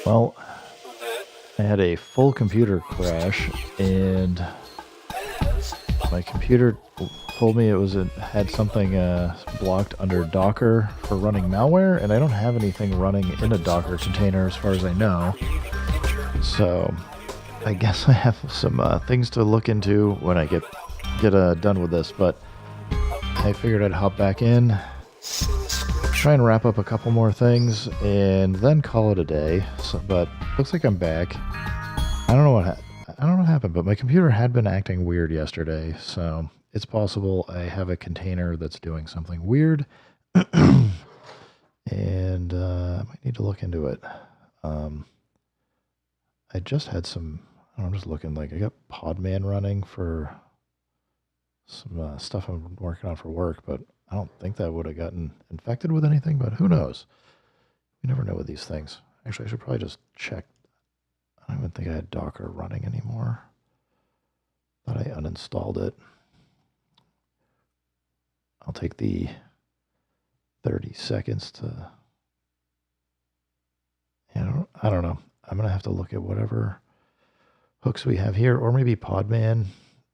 Well, I had a full computer crash, and my computer told me had something blocked under Docker for running malware, and I don't have anything running in a Docker container as far as I know. So I guess I have some things to look into when I get done with this, but I figured I'd hop back in, try and wrap up a couple more things, and then call it a day. But looks like I'm back. I don't know what happened, but my computer had been acting weird yesterday, so it's possible I have a container that's doing something weird, and I might need to look into it. I just had some. I'm just looking, like, I got Podman running for some stuff I'm working on for work, but I don't think that would have gotten infected with anything, but who knows? You never know with these things. Actually, I should probably just check. I don't even think I had Docker running anymore. Thought I uninstalled it. I'll take the 30 seconds to... I don't know. I'm going to have to look at whatever hooks we have here, or maybe Podman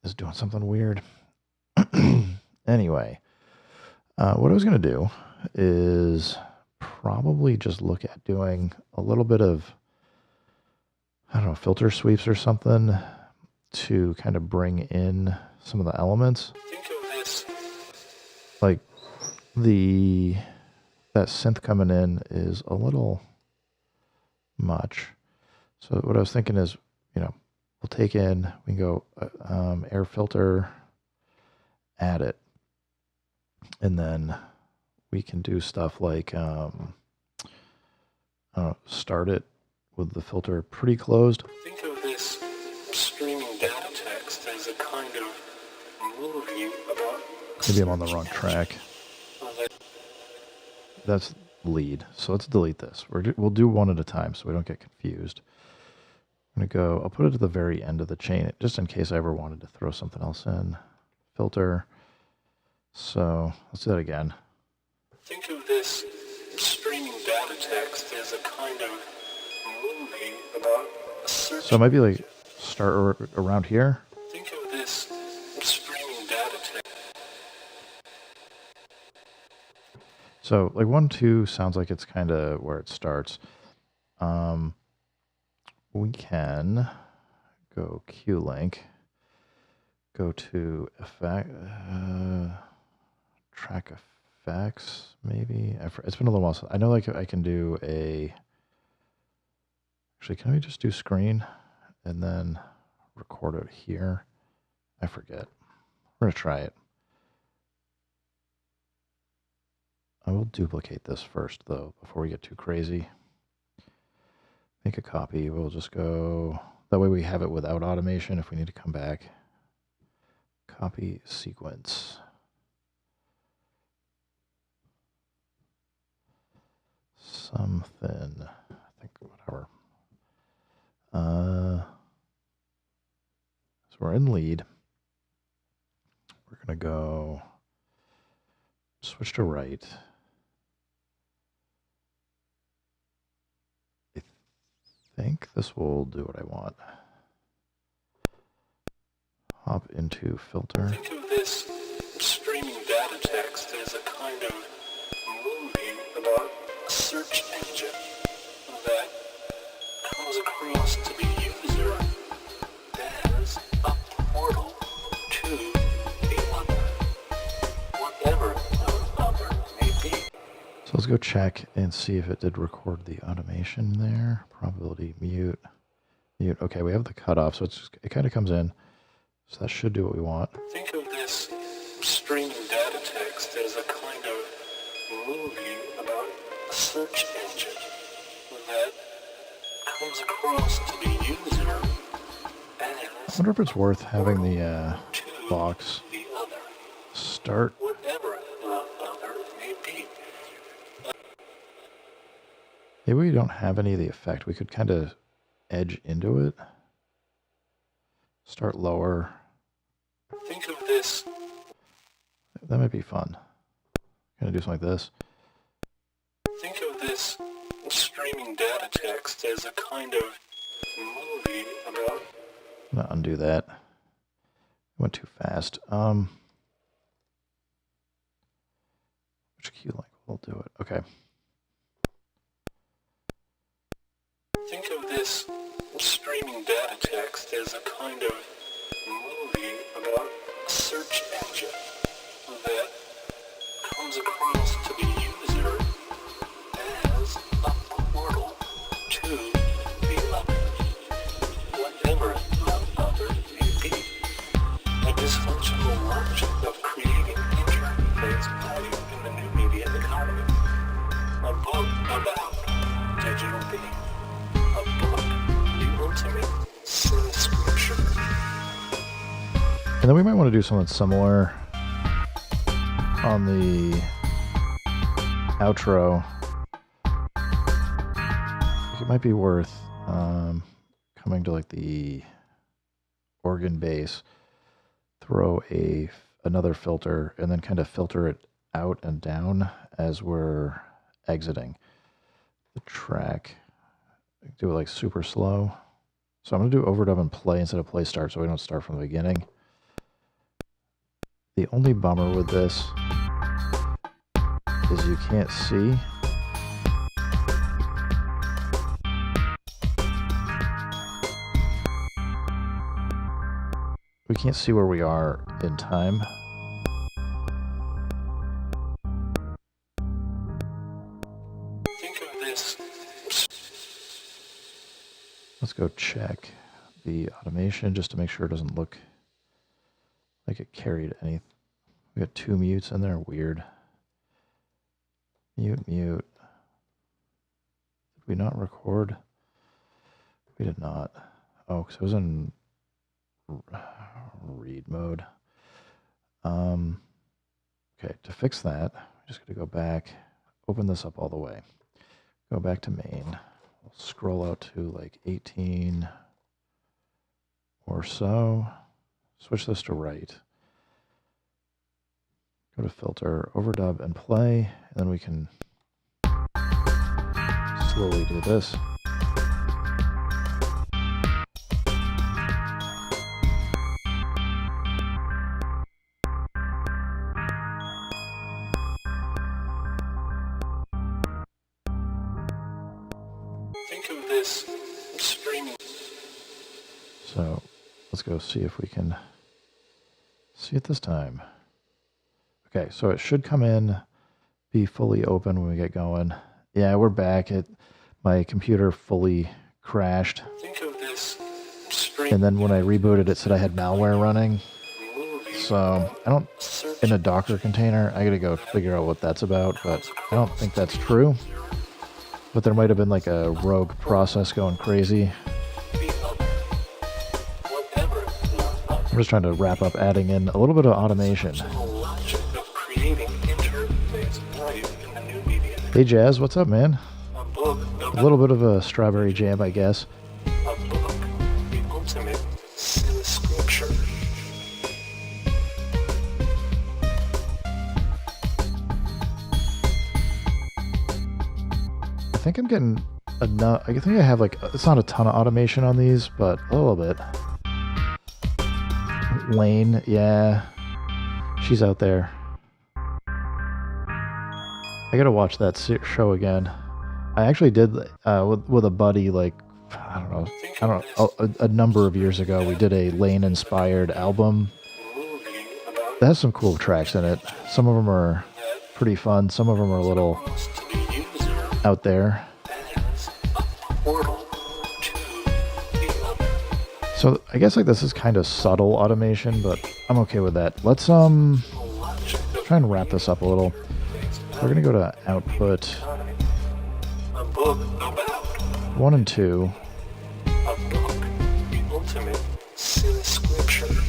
is doing something weird. Anyway, what I was going to do is probably just look at doing a little bit of, I don't know, filter sweeps or something to kind of bring in some of the elements. Think of this. Like that synth coming in is a little much. So what I was thinking is, we'll take in, we can go air filter, add it, and then we can do stuff like start it with the filter pretty closed. Think of this streaming data text as a kind of movie about... Maybe I'm on the wrong track. That's lead. So let's delete this. We'll do one at a time so we don't get confused. I'm going to I'll put it at the very end of the chain, just in case I ever wanted to throw something else in. Filter. So let's do that again. Think of this streaming data text as a kind of movie about a certain... So it might be like start around here. Think of this streaming data text. So like 1, 2 sounds like it's kind of where it starts. We can go Q-Link, go to effect, track effects, maybe. It's been a little while. So I know like I can do actually, can we just do screen and then record it here? I forget. We're going to try it. I will duplicate this first, though, before we get too crazy. Make a copy. We'll just go... That way we have it without automation if we need to come back. Copy sequence. Something. I think whatever. So we're in lead. We're going to go... Switch to right. I think this will do what I want. Hop into filter. Think of this streaming data text as a kind of movie about a search engine that comes across to the user as a portal to the other, whatever the other may be. So let's go check and see if it did record the automation there. Probability mute. Mute. Okay, we have the cutoff, so it kind of comes in. So that should do what we want. Think of this streaming data text as a kind of movie about a search engine that comes across to the user as... I wonder if it's worth having the box start. Whatever the other may be. Maybe we don't have any of the effect. We could kind of edge into it. Start lower. Think of this. That might be fun. Gonna do something like this. Think of this streaming data text as a kind of movie about... I'm gonna undo that. Went too fast. Which key link will do it? Okay. Think of this streaming data text as a kind of movie about a search engine that comes across to the user as a portal to the other, whatever the other may be. A dysfunctional logic of creating interface value in the new media economy. A book about digital being. A book, the ultimate sin scripture. And then we might want to do something similar on the outro. It might be worth coming to like the organ base, throw another filter, and then kind of filter it out and down as we're exiting the track. Do it like super slow. So I'm going to do overdub and play instead of play start so we don't start from the beginning. The only bummer with this is you can't see. We can't see where we are in time. Think of this. Let's go check the automation just to make sure it doesn't look like it carried any. We got 2 mutes in there. Weird. Mute, mute. Did we not record? We did not. Oh, because it was in read mode. Okay, to fix that, we're just going to go back, open this up all the way. Go back to main. We'll scroll out to like 18 or so. Switch this to right. Go to filter, overdub, and play, and then we can slowly do this. Think of this streaming. So let's go see if we can see it this time. Okay, so it should come in, be fully open when we get going. Yeah, we're back. My computer fully crashed. Think of this And then when I rebooted, it said I had malware running. So I don't, in a Docker container, I gotta go figure out what that's about, but I don't think that's true. But there might have been like a rogue process going crazy. I'm just trying to wrap up adding in a little bit of automation. Hey Jazz, what's up, man? A little bit of a strawberry jam, I guess. I think I'm getting enough. I think I have like, it's not a ton of automation on these, but a little bit. Lane, yeah. She's out there. I gotta watch that show again. I actually did with a buddy, like, I don't know, a number of years ago. We did a Lane-inspired album. That has some cool tracks in it. Some of them are pretty fun. Some of them are a little out there. So I guess like this is kind of subtle automation, but I'm okay with that. Let's try and wrap this up a little. We're gonna go to output 1 and 2.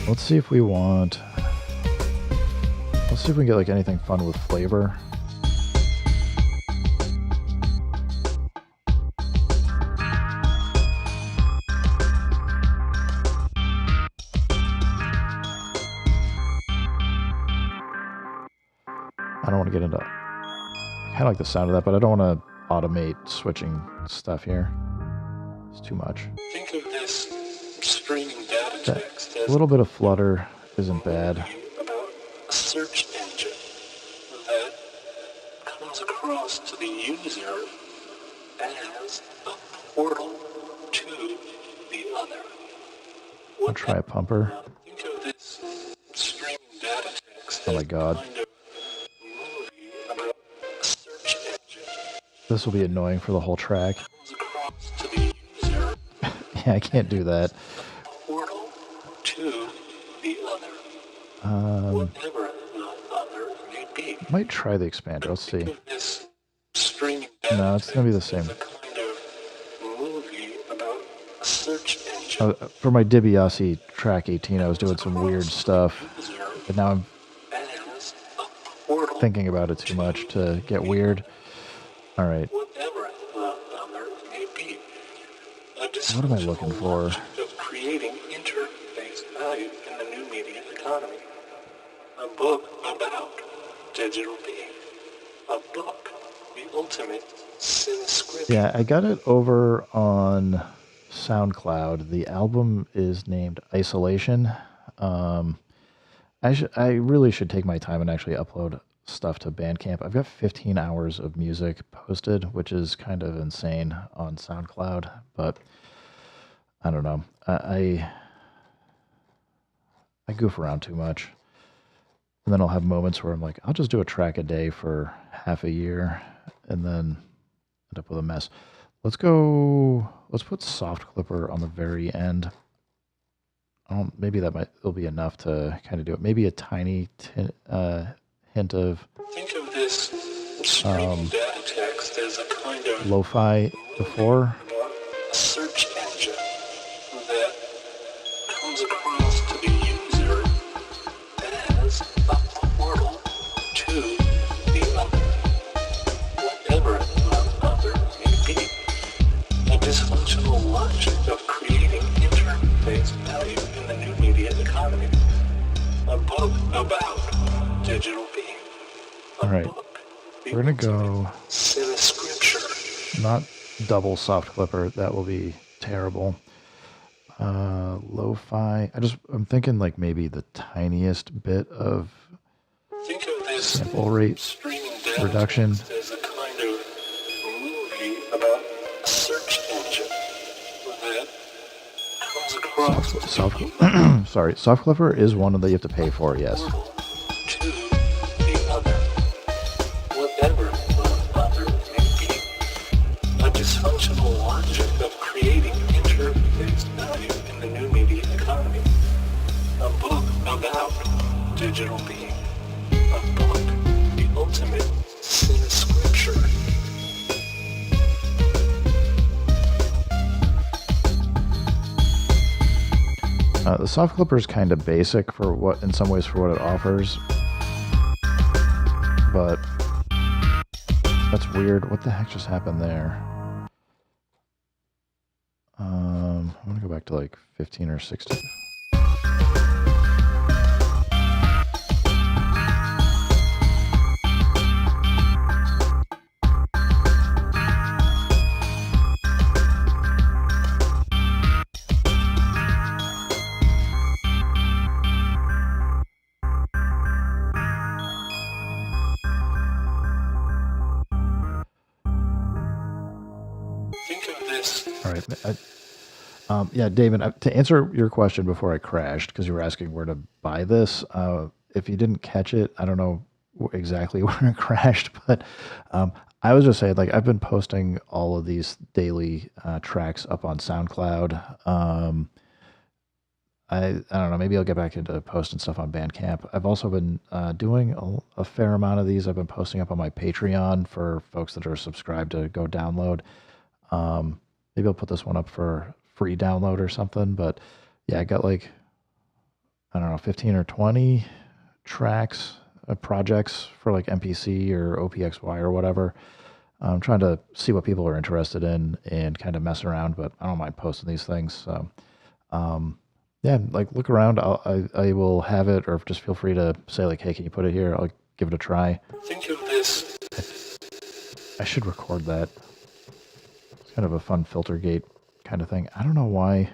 Let's see if we want. Let's see if we can get like anything fun with flavor. I don't want to get into. I kind of like the sound of that, but I don't want to automate switching stuff here. It's too much. Think of this streaming data text as A little bit of flutter isn't bad. about a search engine that comes across to the user as a portal to the other. I'll try a pumper. Think of this streaming data text Oh as my god. kind of movie about a search engine This will be annoying for the whole track. comes across to the user Yeah, I can't do that. portal to the other. Whatever the other may be. Might try the expander. Let's see. Think of this streaming data No, it's gonna be the text same. as a kind of movie about a search engine. For my DiBiase track 18, I was doing some weird stuff, but now I'm As a portal thinking about it too much to get weird. All right, whatever the other may be. what am I looking for? Of creating interface value in the new media economy. A book about digital being. A book, the ultimate synscription. Yeah, I got it over on SoundCloud. The album is named Isolation. I really should take my time and actually upload stuff to Bandcamp. I've got 15 hours of music posted, which is kind of insane on SoundCloud, but I don't know. I goof around too much. And then I'll have moments where I'm like, I'll just do a track a day for half a year and then end up with a mess. Let's put Soft Clipper on the very end. Maybe it'll be enough to kind of do it. Maybe a tiny hint of Think of this streaming data text as a kind of lo-fi before. about a search engine that comes across to the user as a portal to the other. Whatever the other may be. A dysfunctional logic of creating interface value in the new media economy. A book about digital being. All right, we're gonna go Synscripture. not double Soft Clipper. That will be terrible. Lo-fi. I'm thinking like maybe the tiniest bit of Think of this sample rate streaming data reduction. text as a kind of movie about a search engine that comes across Soft Clipper is one that you have to pay for. Yes. to the other. Whatever the other may be. A dysfunctional logic of creating interface value in the new media economy. A book about digital being. A book, the ultimate synscripture. The Soft Clipper is kind of basic in some ways for what it offers, but that's weird. What the heck just happened there? I'm gonna go back to like 15 or 16. Think of this. All right. Yeah, David, to answer your question before I crashed, because you were asking where to buy this, if you didn't catch it, I don't know exactly where it crashed, but I was just saying, like, I've been posting all of these daily tracks up on SoundCloud. I don't know, maybe I'll get back into posting stuff on Bandcamp. I've also been doing a fair amount of these. I've been posting up on my Patreon for folks that are subscribed to go download. Maybe I'll put this one up for free download or something, but yeah, I got like, I don't know, 15 or 20 tracks, projects for like MPC or OPXY or whatever. I'm trying to see what people are interested in and kind of mess around, but I don't mind posting these things. So, yeah, like look around. I will have it, or just feel free to say like, hey, can you put it here? I'll give it a try. Think of this I should record that. It's kind of a fun filter gate kind of thing. I don't know why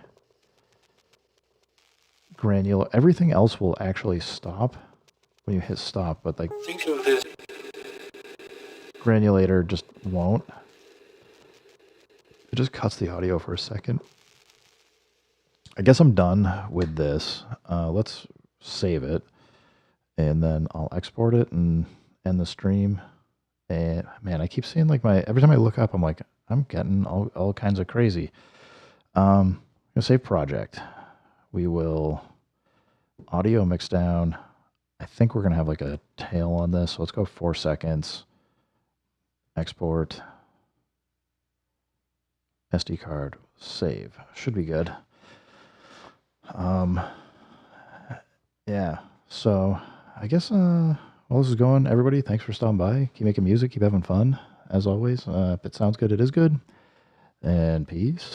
granular. Everything else will actually stop when you hit stop, but like Think of this. granulator just won't. It just cuts the audio for a second. I guess I'm done with this. Let's save it, and then I'll export it and end the stream. And man, I keep seeing like every time I look up, I'm like, I'm getting all kinds of crazy. I'm gonna save project. We will audio mix down. I think we're gonna have like a tail on this. So let's go 4 seconds. Export. SD card. Save. Should be good. Yeah. So I guess while this is going, everybody, thanks for stopping by. Keep making music. Keep having fun. As always. If it sounds good, it is good. And peace.